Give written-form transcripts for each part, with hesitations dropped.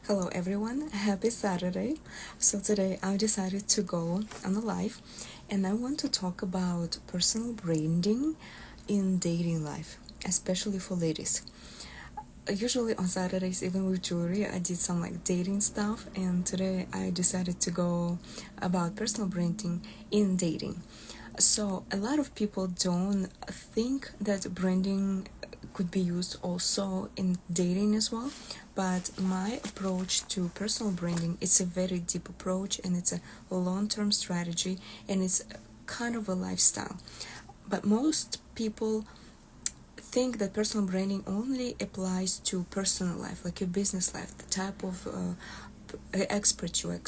Hello everyone, happy Saturday. So today I decided to go on a live and I want to talk about personal branding in dating life, especially for ladies. Usually on Saturdays, even with jewelry, I did some like dating stuff, and today I decided to go about personal branding in dating. So a lot of people don't think that branding could be used also in dating as well, but my approach to personal branding is a very deep approach, and it's a long-term strategy, and it's kind of a lifestyle. But most people think that personal branding only applies to personal life, like your business life, the type of expert you are,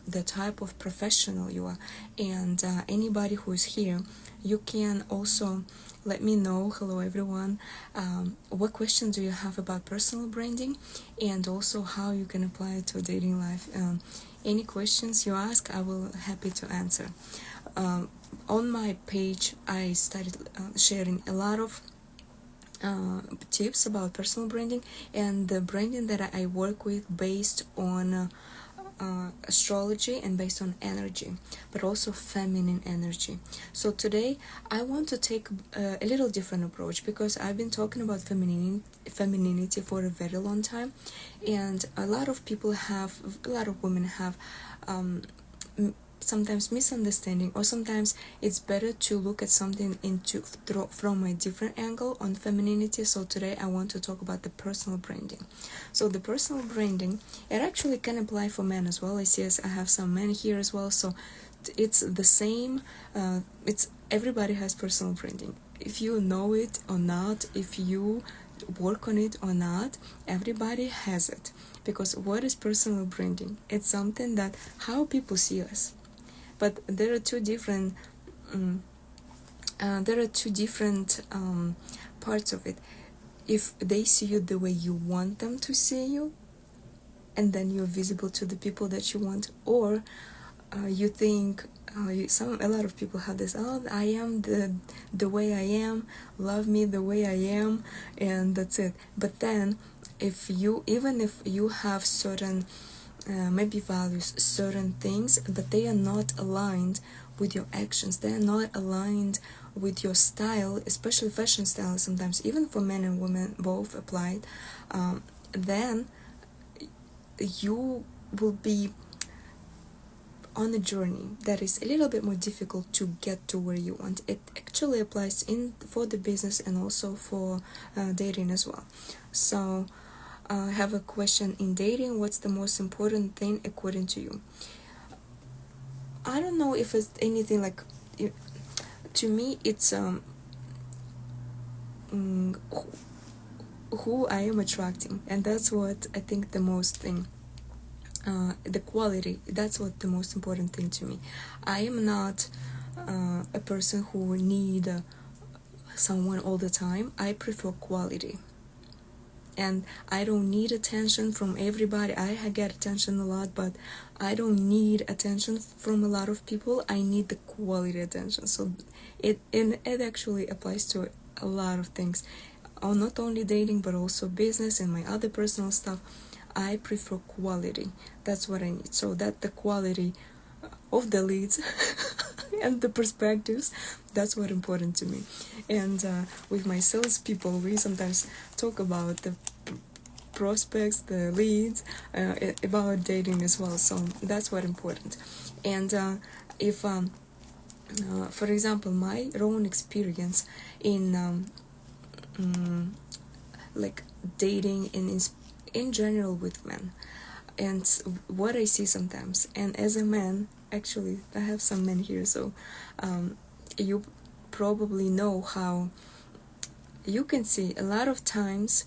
the type of professional you are. And anybody who is here, you can also let me know, hello everyone, what questions do you have about personal branding, and also how you can apply it to dating life. Any questions you ask, I will happy to answer. On my page, I started sharing a lot of tips about personal branding and the branding that I work with based on astrology and based on energy, but also feminine energy. So today I want to take a little different approach because I've been talking about femininity for a very long time, and a lot of women have sometimes misunderstanding, or sometimes it's better to look at something from a different angle on femininity. So today I want to talk about the personal branding. So the personal branding, it actually can apply for men as well. I see I have some men here as well, so it's the same. It's everybody has personal branding, if you know it or not, if you work on it or not, everybody has it. Because what is personal branding? It's something that how people see us. But there are two different parts of it. If they see you the way you want them to see you, and then you're visible to the people that you want, or you think a lot of people have this, oh, I am the way I am, love me the way I am, and that's it. But then even if you have certain maybe values, certain things, but they are not aligned with your actions, they are not aligned with your style, especially fashion style, sometimes even for men and women both applied, then you will be on a journey that is a little bit more difficult to get to where you want. It actually applies for the business and also for dating as well. So I have a question: in dating, what's the most important thing according to you? I don't know if it's anything like to me it's who I am attracting, and that's what I think the most thing. The quality, that's what the most important thing to me. I am not a person who need someone all the time. I prefer quality, and I don't need attention from everybody. I get attention a lot, but I don't need attention from a lot of people. I need the quality attention. So it actually applies to a lot of things, not only dating but also business and my other personal stuff. I prefer quality. That's what I need. So that the quality of the leads and the perspectives, that's what important to me. And with my salespeople, we sometimes talk about the prospects, the leads, about dating as well. So that's what important. And if for example, my own experience in like dating in general with men, and what I see sometimes, and as a man, actually I have some men here, so you probably know how you can see a lot of times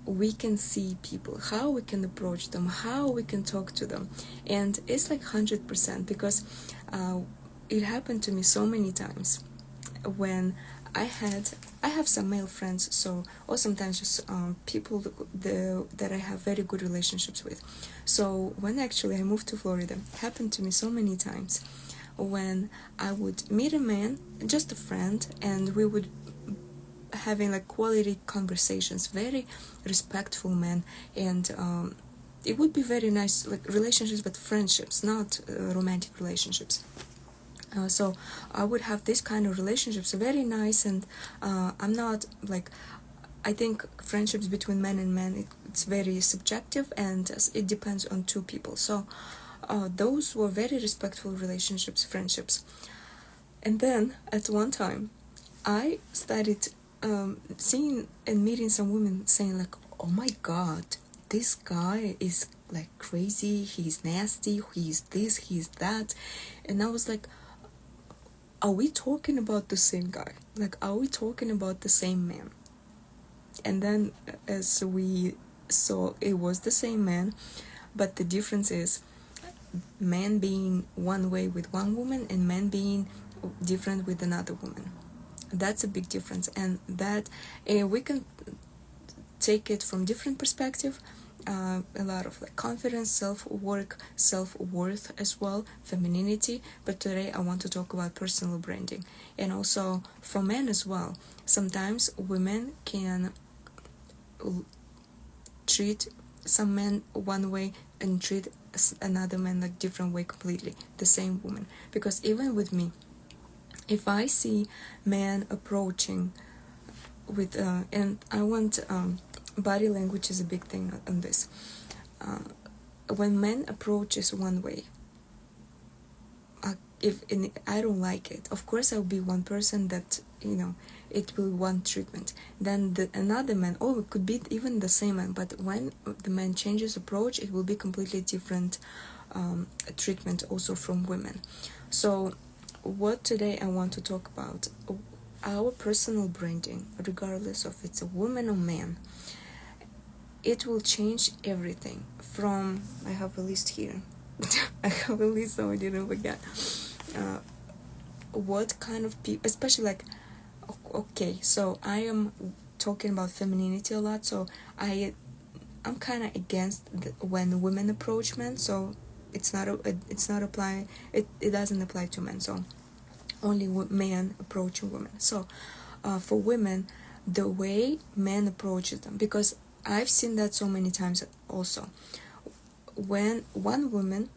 we can see people, how we can approach them, how we can talk to them, and it's like 100%, because it happened to me so many times when I have some male friends, so, or sometimes just people that I have very good relationships with. So when actually I moved to Florida, it happened to me so many times when I would meet a man, just a friend, and we would having like quality conversations, very respectful man, and it would be very nice, like relationships, but friendships, not romantic relationships. So I would have this kind of relationships, very nice, and I'm not like, I think friendships between men and men, it's very subjective, and it depends on two people. So those were very respectful relationships, friendships. And then at one time, I started seeing and meeting some women saying like, "Oh my God, this guy is like crazy. He's nasty. He's this. He's that," and I was like, "Are we talking about the same guy? Like, are we talking about the same man?" And then, as we saw, it was the same man, but the difference is man being one way with one woman and man being different with another woman. That's a big difference, and that we can take it from different perspective. A lot of like confidence, self-work, self-worth as well, femininity. But today I want to talk about personal branding, and also for men as well. Sometimes women can treat some men one way and treat another man like different way completely, the same woman. Because even with me, if I see man approaching with and I want body language is a big thing on this. When men approaches one way, if I don't like it, of course I'll be one person that it will want treatment. Then another man, oh, it could be even the same man, but when the man changes approach, it will be completely different treatment also from women. So what today I want to talk about, our personal branding, regardless of it's a woman or man, it will change everything. From, I have a list here. I have a list so I didn't forget. What kind of people, especially like, okay, so I am talking about femininity a lot, so I'm kind of against when women approach men, so it's not apply, it doesn't apply to men, so only men approaching women. So for women, the way men approach them, because I've seen that so many times also, when one woman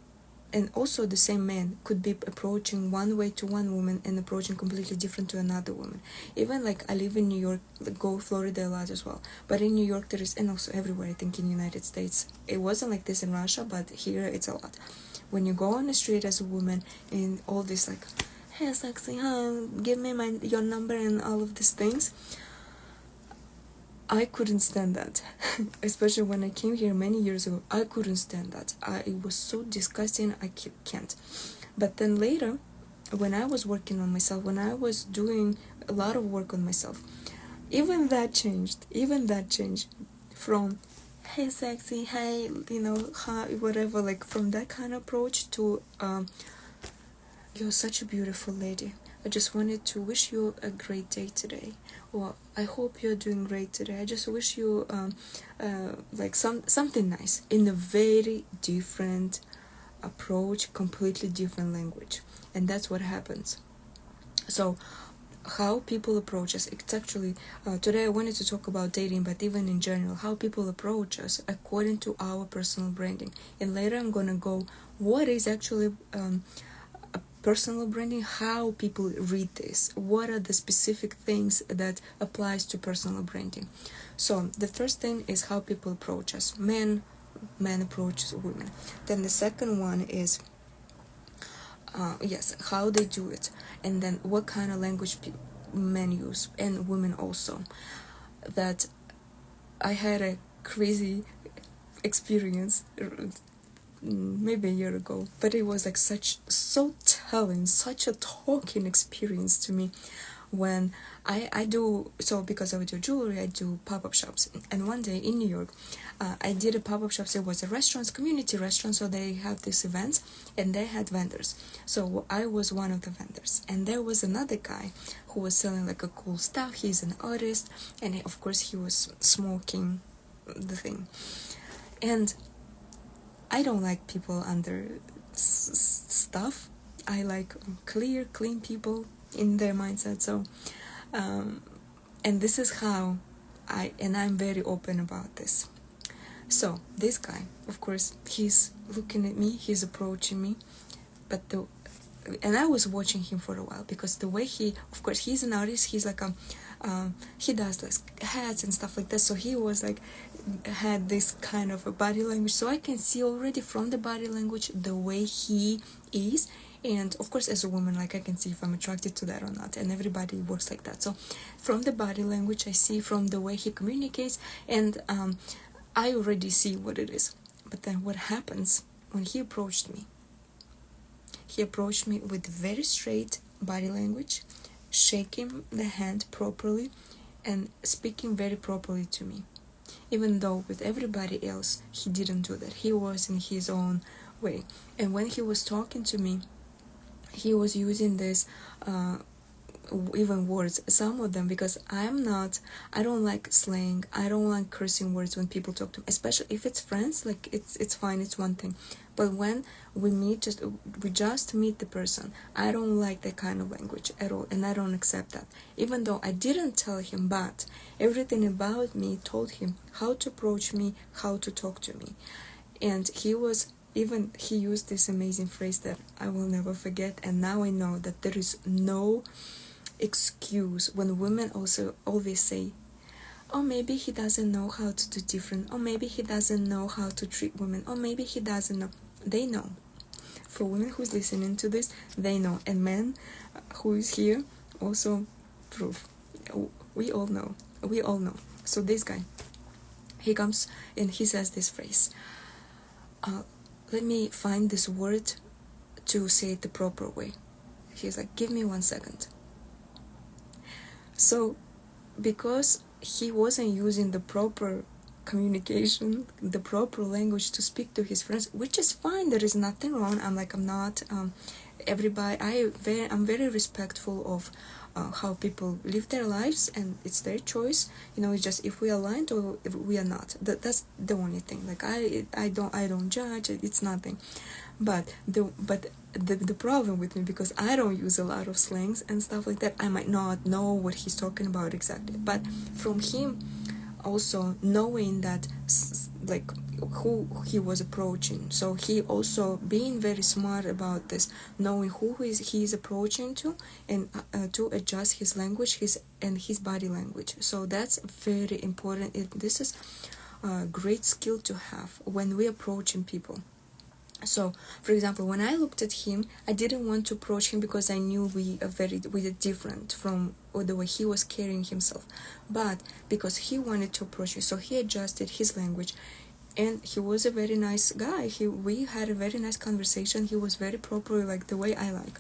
and also the same man could be approaching one way to one woman and approaching completely different to another woman. Even like I live in New York, go Florida a lot as well, but in New York there is, and also everywhere I think in the United States, it wasn't like this in Russia, but here it's a lot. When you go on the street as a woman and all this like, hey sexy, huh, give me your number and all of these things, I couldn't stand that. Especially when I came here many years ago, I couldn't stand that. It was so disgusting, I can't. But then later, when I was working on myself, when I was doing a lot of work on myself, even that changed. From, hey sexy, hey, hi, whatever, like from that kind of approach to, you're such a beautiful lady. I just wanted to wish you a great day today. Well, I hope you're doing great today. I just wish you like something nice in a very different approach, completely different language, and that's what happens. So how people approach us, it's actually today I wanted to talk about dating, but even in general, how people approach us according to our personal branding. And later I'm gonna go what is actually personal branding, how people read this, what are the specific things that applies to personal branding. So the first thing is how people approach us. Men approaches women. Then the second one is yes, how they do it, and then what kind of language men use, and women also. That I had a crazy experience maybe a year ago, but it was like so telling, such a talking experience to me, when I do, so because I would do jewelry, I do pop-up shops. And one day in New York, I did a pop-up shop. So it was a restaurant, community restaurant, so they have these events and they had vendors. So I was one of the vendors, and there was another guy who was selling like a cool stuff. He's an artist, and of course he was smoking the thing. And I don't like people under stuff. I like clean people in their mindset. So and this is how I'm very open about this. So this guy, of course, he's looking at me, he's approaching me, but and I was watching him for a while, because the way he, of course, he's an artist, he's like he does like hats and stuff like that, so he was like had this kind of a body language, so I can see already from the body language the way he is. And of course, as a woman, like, I can see if I'm attracted to that or not, and everybody works like that. So from the body language, I see, from the way he communicates, and I already see what it is. But then what happens when he approached me? He approached me with very straight body language, shaking the hand properly, and speaking very properly to me. Even though with everybody else, he didn't do that. He was in his own way. And when he was talking to me, he was using this even words, some of them, because I don't like slang, I don't like cursing words when people talk to me, especially if it's friends. Like, it's fine, it's one thing, but when we just meet the person, I don't like that kind of language at all, and I don't accept that. Even though I didn't tell him, but everything about me told him how to approach me, how to talk to me. And he used this amazing phrase that I will never forget, and now I know that there is no excuse when women also always say, oh, maybe he doesn't know how to do different, or maybe he doesn't know how to treat women, or maybe he doesn't know. They know. For women who's listening to this, they know, and men who is here also prove. We all know. So this guy, he comes and he says this phrase, let me find this word to say it the proper way. He's like, give me 1 second. So because he wasn't using the proper communication, the proper language to speak to his friends, which is fine, there is nothing wrong. I'm not everybody, I'm very respectful of how people live their lives, and it's their choice. It's just if we are aligned or if we are not. That's the only thing. Like, I don't judge. It's nothing. But the problem with me, because I don't use a lot of slangs and stuff like that, I might not know what he's talking about exactly. But from him also knowing that, like, who he was approaching, so he also being very smart about this, knowing who he is approaching to, and to adjust his language, his body language. So that's very important. This is a great skill to have when we're approaching people. So, for example, when I looked at him, I didn't want to approach him because I knew we are different from the way he was carrying himself. But because he wanted to approach me, so he adjusted his language, and he was a very nice guy. We had a very nice conversation. He was very proper, like the way I like.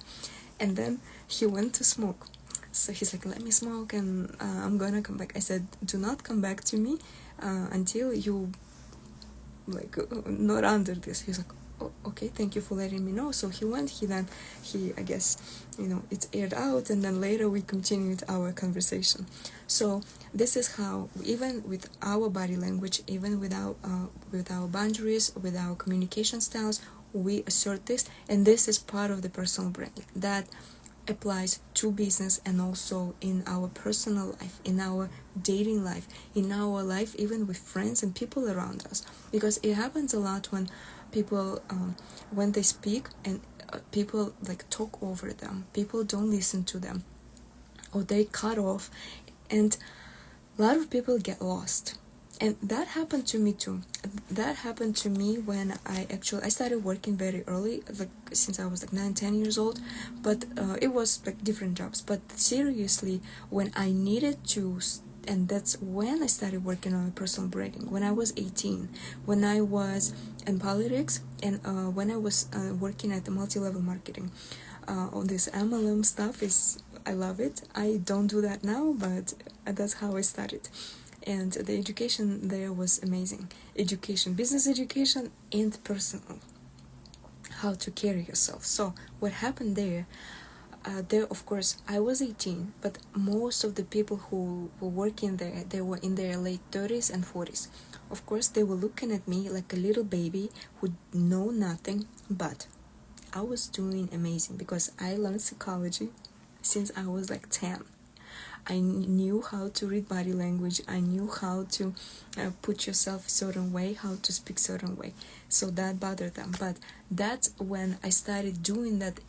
And then he went to smoke. So he's like, let me smoke, and I'm gonna come back. I said, do not come back to me until you, like, not under this. He's like, oh, okay, thank you for letting me know. So he went, I guess, it's aired out, and then later we continued our conversation. So this is how, even with our body language, even with our boundaries, with our communication styles, we assert this, and this is part of the personal branding that applies to business, and also in our personal life, in our dating life, in our life even with friends and people around us. Because it happens a lot when people when they speak, and people like talk over them, people don't listen to them, or they cut off, and a lot of people get lost. And that happened to me too. That happened to me when I started working very early, like since I was like 9-10 years old, but it was like different jobs. But seriously, when I needed to, and that's when I started working on personal branding, when I was 18, when I was in politics, and when I was working at the multi-level marketing. On this MLM stuff, I love it. I don't do that now, but that's how I started. And the education there was amazing. Education, business education, and personal, how to carry yourself. So what happened there, of course, I was 18, but most of the people who were working there, they were in their late 30s and 40s. Of course, they were looking at me like a little baby who know nothing, but I was doing amazing because I learned psychology since I was like 10. I knew how to read body language. I knew how to put yourself a certain way, how to speak certain way. So that bothered them. But that's when I started doing that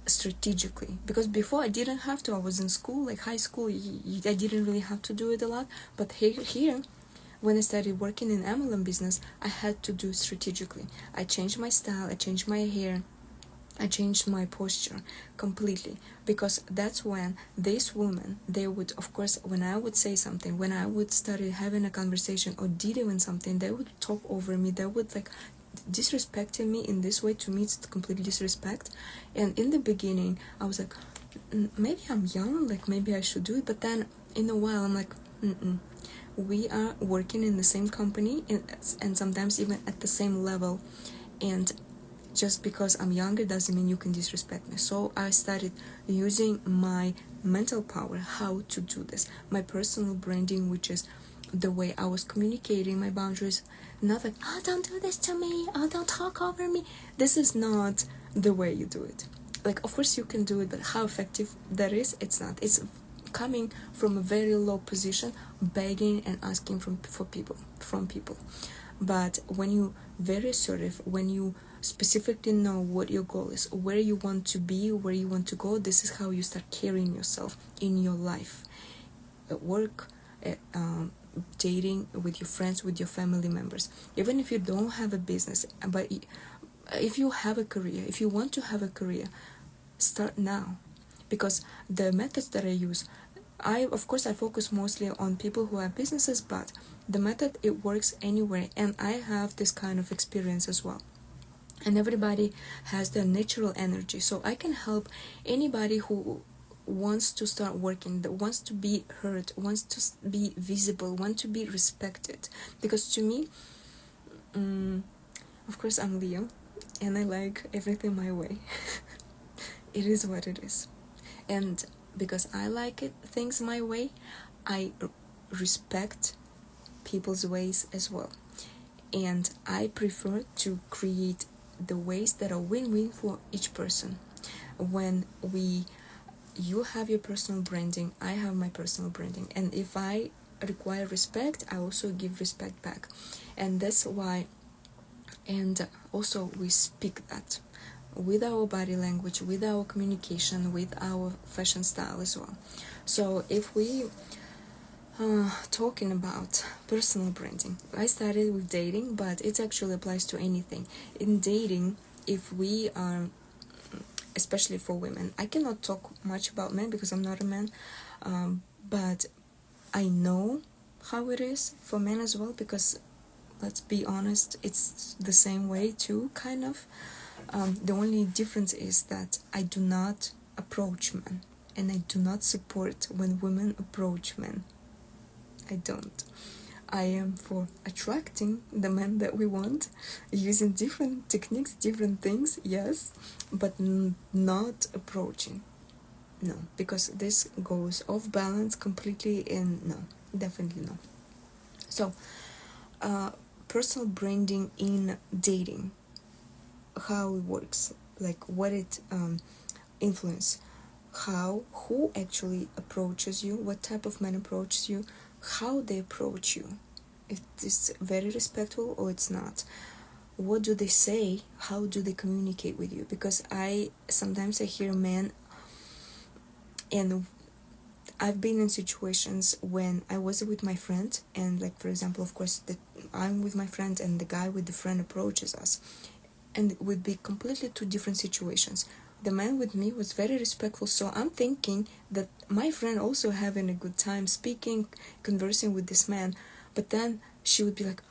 strategically, because before I didn't have to. I was in school, like high school, I didn't really have to do it a lot. But here when I started working in MLM business, I had to do strategically. I changed my style, I changed my hair, I changed my posture completely, because that's when these women, they would, of course, when I would say something, when I would start having a conversation or did even something, they would talk over me. They would like disrespecting me in this way. To me, it's complete disrespect. And in the beginning, I was like, maybe I'm young, like maybe I should do it. But then in a while, I'm like, we are working in the same company, and sometimes even at the same level, and just because I'm younger doesn't mean you can disrespect me. So I started using my mental power, how to do this, my personal branding, which is the way I was communicating my boundaries. Not like, oh, don't do this to me, oh, don't talk over me. This is not the way you do it. Like, of course you can do it, but how effective that is, it's not. It's coming from a very low position, begging and asking from people. But when you very assertive, when you specifically know what your goal is, where you want to be, where you want to go, this is how you start carrying yourself in your life, at work, at dating, with your friends, with your family members. Even if you don't have a business, but if you have a career, if you want to have a career, start now. Because the methods that I use, of course I focus mostly on people who have businesses, but the method, it works anywhere, and I have this kind of experience as well. And everybody has their natural energy, so I can help anybody who wants to start working, that wants to be heard, wants to be visible, wants to be respected. Because to me, of course I'm Leo, and I like everything my way. It is what it is. And because I like things my way, I respect people's ways as well. And I prefer to create the ways that are win-win for each person. When you have your personal branding, I have my personal branding, and if I require respect, I also give respect back. And that's why, and also we speak that with our body language, with our communication, with our fashion style as well. So if we talking about personal branding, I started with dating, but it actually applies to anything. In dating, if we are, especially for women, I cannot talk much about men because I'm not a man, but I know how it is for men as well, because let's be honest, it's the same way too, kind of. The only difference is that I do not approach men, and I do not support when women approach men. I don't. I am for attracting the men that we want, using different techniques, different things, yes, but not approaching. No, because this goes off balance completely, and no, definitely no. So, personal branding in dating, how it works, like what it influence, who actually approaches you, what type of man approaches you, how they approach you, if it's very respectful or it's not, what do they say, how do they communicate with you. Because sometimes I hear men, and I've been in situations when I was with my friend, and like, for example, of course, I'm with my friend and the guy with the friend approaches us, and it would be completely two different situations. The man with me was very respectful, so I'm thinking that my friend also having a good time speaking, conversing with this man, but then she would be like,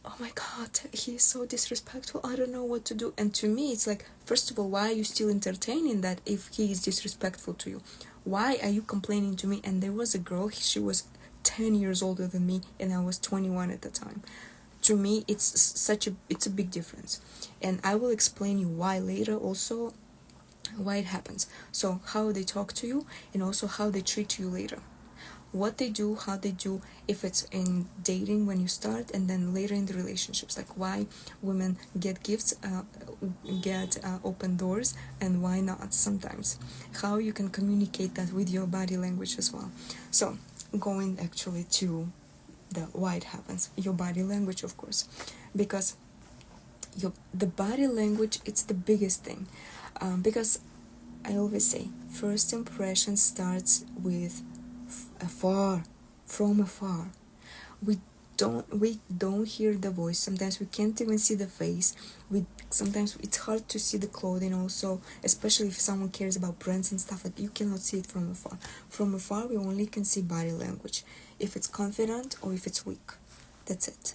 oh my god, he is so disrespectful, I don't know what to do. And to me, it's like, first of all, why are you still entertaining that if he is disrespectful to you? Why are you complaining to me? And there was a girl, she was 10 years older than me, and I was 21 at the time. To me, it's a big difference, and I will explain you why later also, why it happens. So how they talk to you, and also how they treat you later. what they do, how they do, if it's in dating when you start, and then later in the relationships, like why women get gifts, get open doors, and why not sometimes, how you can communicate that with your body language as well. So going actually to why it happens, your body language, of course, because the body language, it's the biggest thing, because I always say first impression starts with afar, from afar. We don't hear the voice, sometimes we can't even see the face, we sometimes it's hard to see the clothing also, especially if someone cares about brands and stuff, like you cannot see it from afar. From afar we only can see body language, if it's confident or if it's weak, that's it.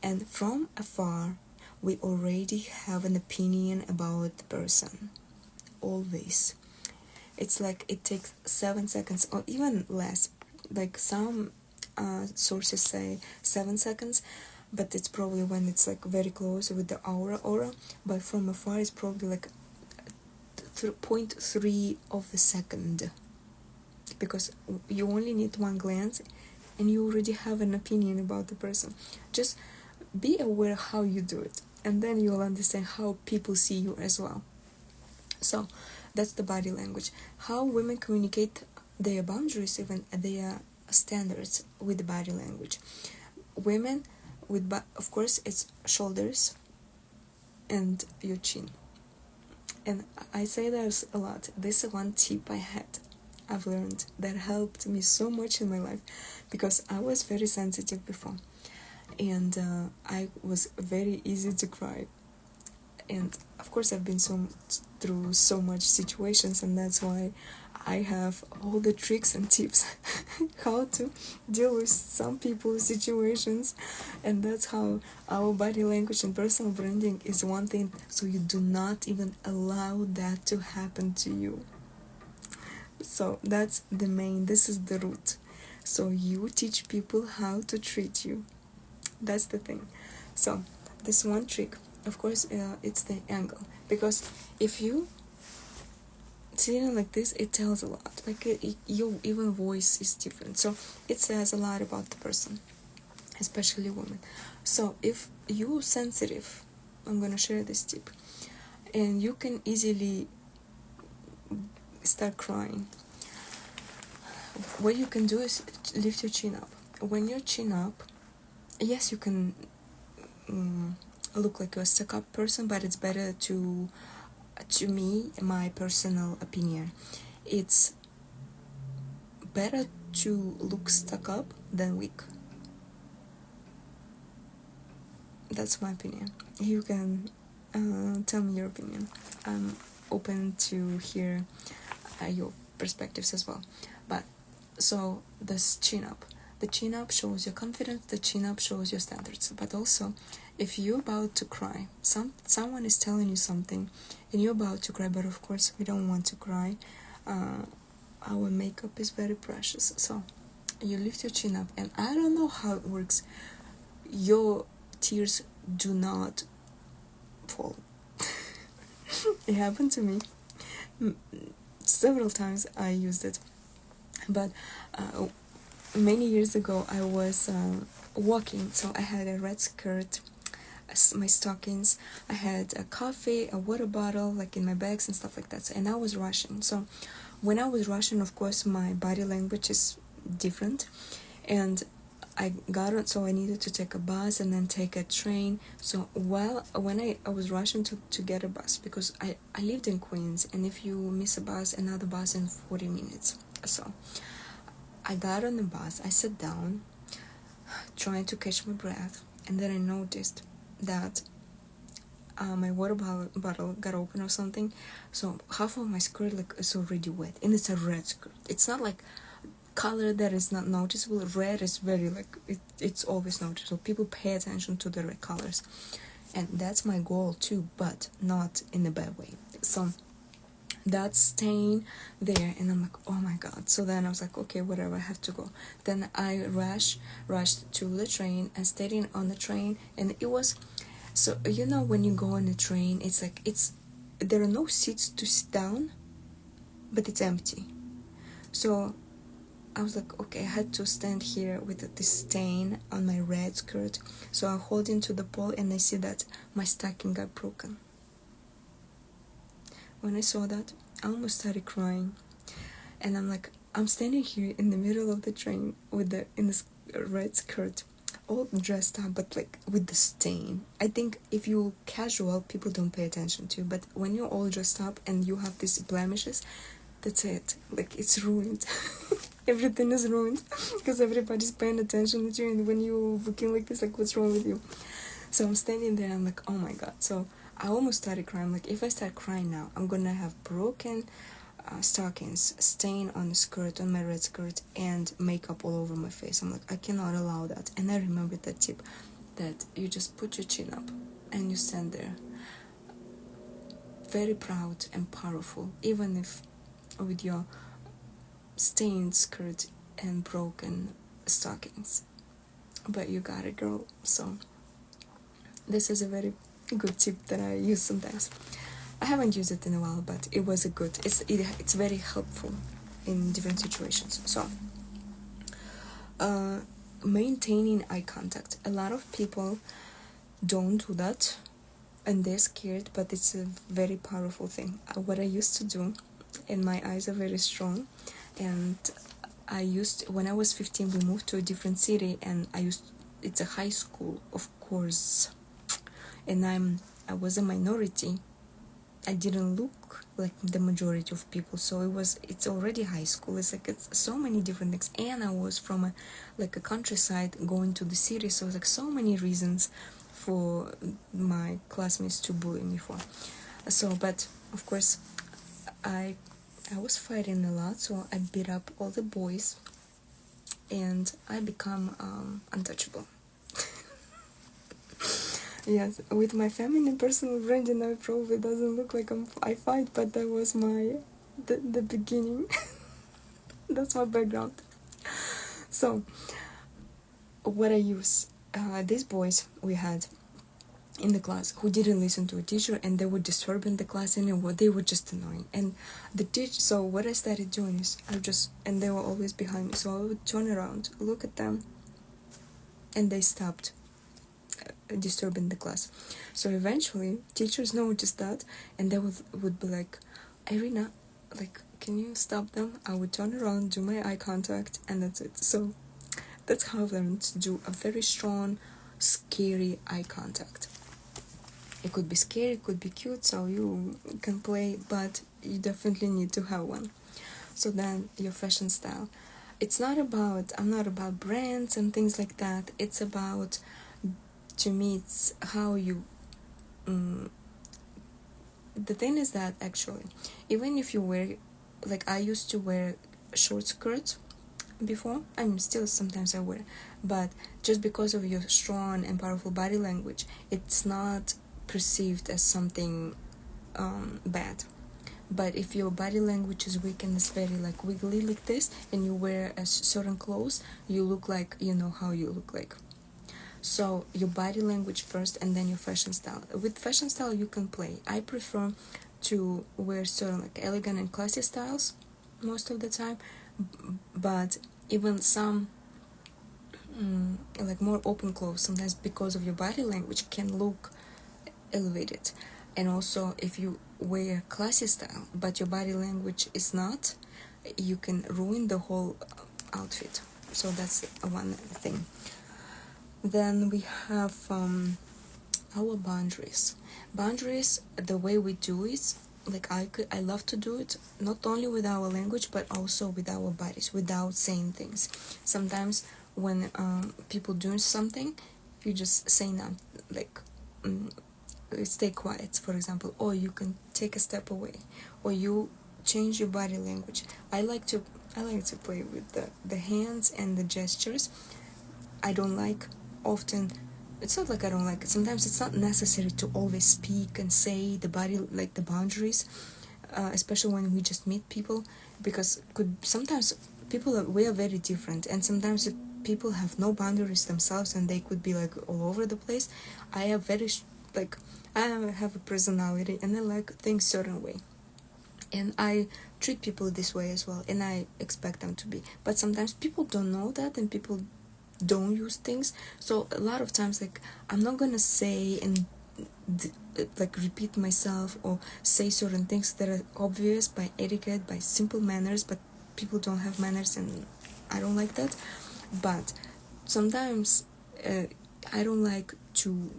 And from afar we already have an opinion about the person, always. It's like it takes 7 seconds or even less, like some sources say 7 seconds, but it's probably when it's like very close with the aura, but from afar it's probably like 0.3 of a second, because you only need one glance and you already have an opinion about the person. Just be aware how you do it, and then you'll understand how people see you as well. So that's the body language, how women communicate their boundaries, even their standards, with the body language. Women with of course it's shoulders and your chin, and I say there's a lot. This is one tip I've learned that helped me so much in my life, because I was very sensitive before, and I was very easy to cry, and of course I've been through so much situations, and that's why I have all the tricks and tips how to deal with some people's situations. And that's how our body language and personal branding is one thing, so you do not even allow that to happen to you. So that's this is the root. So you teach people how to treat you, that's the thing. So this one trick, of course, it's the angle, because if you sitting like this, it tells a lot, like your even voice is different, so it says a lot about the person, especially women. So if you're sensitive, I'm gonna share this tip, and you can easily start crying. What you can do is lift your chin up. When your chin up, yes, you can look like a stuck up person, but it's better to me, my personal opinion, it's better to look stuck up than weak. That's my opinion. You can tell me your opinion. I'm open to hear your perspectives as well. But so this chin up, the chin up shows your confidence, the chin up shows your standards. But also, if you're about to cry, someone is telling you something and you're about to cry, but of course we don't want to cry, our makeup is very precious, so you lift your chin up, and I don't know how it works, your tears do not fall. It happened to me several times. I used it, but many years ago I was walking, so I had a red skirt, my stockings, I had a coffee, a water bottle, like in my bags and stuff like that. So, and I was rushing. So when I was rushing, of course my body language is different, and I got on, so I needed to take a bus and then take a train. So when I was rushing to get a bus, because I lived in Queens, and if you miss a bus, another bus in 40 minutes. So I got on the bus, I sat down, trying to catch my breath, and then I noticed that my water bottle got open or something, so half of my skirt like is already wet, and it's a red skirt. It's not like color that is not noticeable. Red is very like it's always noticeable. People pay attention to the red colors, and that's my goal too, but not in a bad way. So that's staying there, and I'm like, oh my god. So then I was like, okay, whatever, I have to go. Then I rushed to the train and stayed on the train, and it was, so you know when you go on a train, it's like there are no seats to sit down, but it's empty. So I was like, okay, I had to stand here with this stain on my red skirt. So I hold into the pole and I see that my stocking got broken. When I saw that, I almost started crying. And I'm like, I'm standing here in the middle of the train in this red skirt, all dressed up, but like with the stain. I think if you casual, people don't pay attention to, but when you're all dressed up and you have these blemishes, that's it. Like, it's ruined. Everything is ruined because everybody's paying attention to you, and when you're looking like this, like, what's wrong with you? So I'm standing there, I'm like, oh my god. So I almost started crying. Like, if I start crying now, I'm gonna have broken stockings, stain on the skirt, on my red skirt, and makeup all over my face. I'm like, I cannot allow that. And I remembered that tip, that you just put your chin up and you stand there very proud and powerful, even if with your stained skirt and broken stockings. But you got it, girl. So this is a very good tip that I use sometimes. I haven't used it in a while, but it was it's very helpful in different situations. So maintaining eye contact. A lot of people don't do that and they're scared, but it's a very powerful thing. What I used to do, and my eyes are very strong, and when I was 15, we moved to a different city, and it's a high school, of course, and I was a minority. I didn't look like the majority of people, so it's already high school. It's so many different things, and I was from a countryside going to the city, so it's so many reasons for my classmates to bully me for. So, but of course, I was fighting a lot, so I beat up all the boys, and I become untouchable. Yes, with my feminine personal branding, I probably doesn't look like I fight, but that was the beginning. That's my background. So, what I use, these boys we had in the class who didn't listen to a teacher, and they were disturbing the class, and they were just annoying. And the teacher, so what I started doing is and they were always behind me, so I would turn around, look at them, and they stopped disturbing the class. So eventually teachers noticed that, and they would be like, Irina, like, can you stop them? I would turn around, do my eye contact, and that's it. So that's how I learned to do a very strong, scary eye contact. It could be scary, it could be cute, so you can play, but you definitely need to have one. So then your fashion style, I'm not about brands and things like that. It's about, to me, it's how you the thing is that actually, even if you wear, like, I used to wear short skirts before, still sometimes I wear, but just because of your strong and powerful body language, it's not perceived as something bad. But if your body language is weak and it's very like wiggly like this, and you wear a certain clothes, you look like, you know how you look like. So your body language first, and then your fashion style. With fashion style you can play. I prefer to wear certain like elegant and classy styles most of the time, but even some like more open clothes sometimes, because of your body language, can look elevated. And also, if you wear classy style but your body language is not, you can ruin the whole outfit. So that's one thing. Then we have our boundaries. The way we do it, like I love to do it not only with our language but also with our bodies, without saying things. Sometimes when people doing something, you just say not, like stay quiet, for example, or you can take a step away, or you change your body language. I like to play with the hands and the gestures. I don't like often, it's not like I don't like it, sometimes it's not necessary to always speak and say the body, like the boundaries, especially when we just meet people, because sometimes we are very different, and sometimes people have no boundaries themselves and they could be like all over the place. I have I have a personality and I like things certain way. and I treat people this way as well, and I expect them to be. But sometimes people don't know that, and people don't use things. So a lot of times, like, I'm not gonna say and like repeat myself or say certain things that are obvious by etiquette, by simple manners, but people don't have manners, and I don't like that. But sometimes I don't like to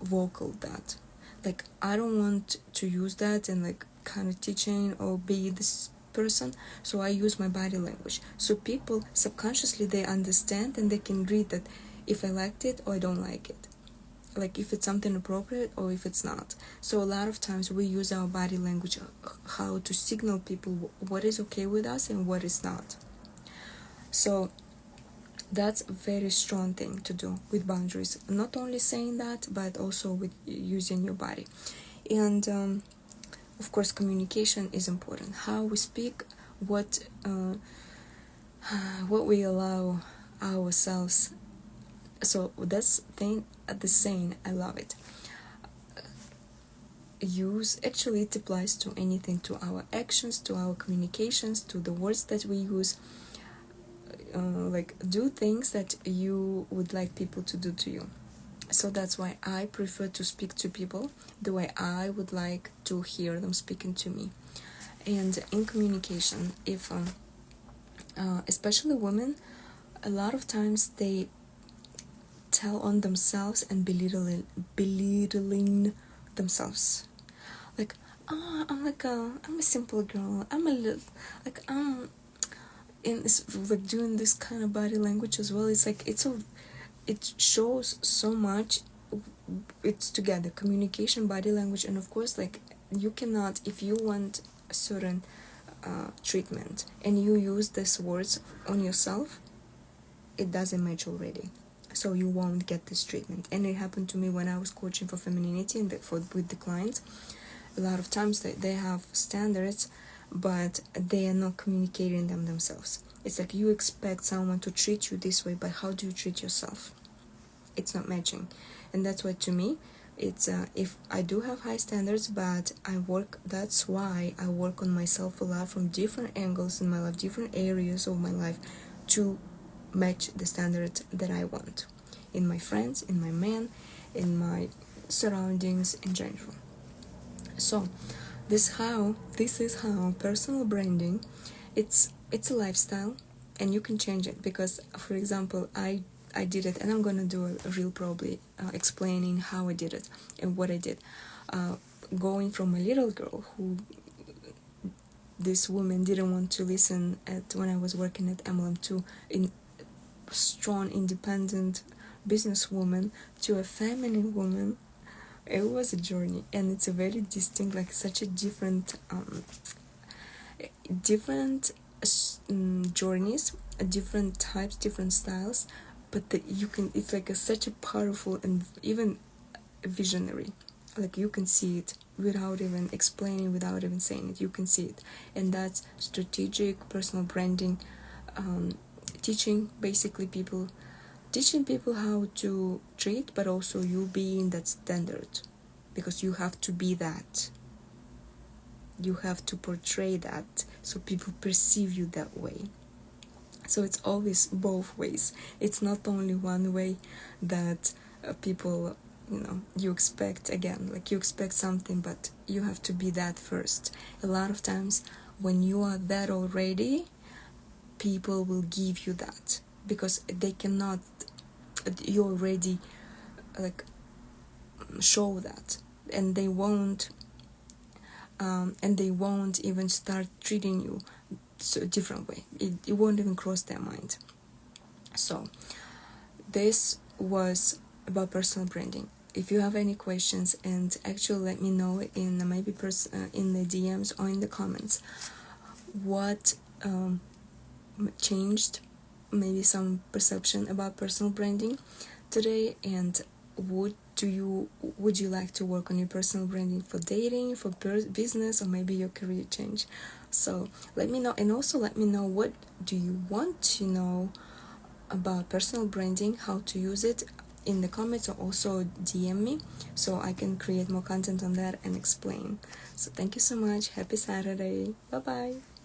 vocal that. Like, I don't want to use that and like kind of teaching or be this person, so I use my body language, so people subconsciously they understand and they can read that if I liked it or I don't like it, like if it's something appropriate or if it's not. So a lot of times we use our body language how to signal people what is okay with us and what is not. So that's a very strong thing to do with boundaries, not only saying that but also with using your body. And of course communication is important, how we speak, what we allow ourselves. So that's thing at the saying, I love it. Use, actually it applies to anything, to our actions, to our communications, to the words that we use. Like, do things that you would like people to do to you. So that's why I prefer to speak to people the way I would like to hear them speaking to me. And in communication, if especially women, a lot of times they tell on themselves and belittling themselves. Like, I'm a simple girl. I'm a little, like, and it's like doing this kind of body language as well. It's like it shows so much. It's together, communication, body language, and of course, like, you cannot, if you want a certain treatment and you use these words on yourself, it doesn't match already, so you won't get this treatment. And it happened to me when I was coaching for femininity and with the clients. A lot of times they have standards, but they are not communicating them themselves. It's like you expect someone to treat you this way, but how do you treat yourself? It's not matching. And that's why, to me, it's if I do have high standards, but that's why I work on myself a lot from different angles in my life, different areas of my life, to match the standards that I want in my friends, in my men, in my surroundings in general. So this is how personal branding, it's a lifestyle, and you can change it. Because, for example, I did it, and I'm gonna do a reel probably explaining how I did it and what I did, going from a little girl who this woman didn't want to listen at when I was working at MLM, to in strong independent businesswoman to a feminine woman. It was a journey, and it's a very distinct, like such a different journeys, different types, different styles, but you can, it's like such a powerful and even visionary. Like, you can see it without even explaining, without even saying it, you can see it. And that's strategic personal branding, teaching people how to treat, but also you being that standard, because you have to be that, you have to portray that, so people perceive you that way. So it's always both ways. It's not only one way that people, you expect, again, like you expect something, but you have to be that first. A lot of times when you are that already, people will give you that, because they cannot, you already like show that, and they won't even start treating you so a different way. It won't even cross their mind. So this was about personal branding. If you have any questions, and actually let me know in maybe in the DMs or in the comments what changed, maybe some perception about personal branding today, and would you like to work on your personal branding for dating, for business, or maybe your career change. So let me know, and also let me know what do you want to know about personal branding, how to use it. in the comments or also DM me so I can create more content on that and explain. So thank you so much. Happy Saturday. Bye bye.